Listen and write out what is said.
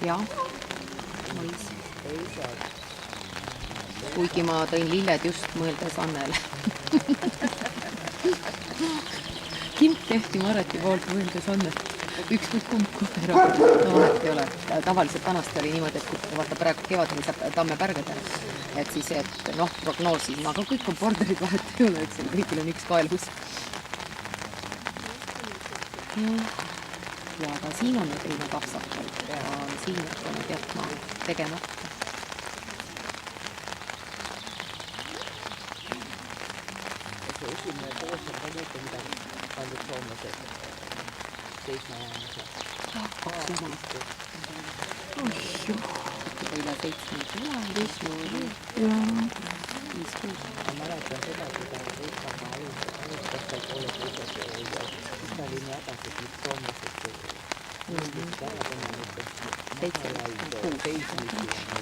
jah, mais. Kuigi ma tõin lilled just mõeldes Annele. Kimp tehti Mareti poolt mõeldes Anne. Ükskõik kumb koera. No vahet ei ole. Tavaliselt vanasti oli niimoodi, et kui vaata praegu kevadel saab tamme pärgedele. Et siis, et prognoosis, aga kõik on borderid vahet ei ole, eks kõigil on üks kaelus. Ja aga siin on nüüd teine kapsakal ja siin jätanud jätma tegemata. Se esimene koos on tegelikult mida paljud soomlased seitsmeajanised. Jah, 2 jama. Oih, üle 7 tule, 5 juuri. Jaa. 5-6. Ma mäletan seda, kui ta võikama alustas tal poole teised ja siis ta oli nii hädas, et nüüd soomlased väga tõmmanud, et 7-6.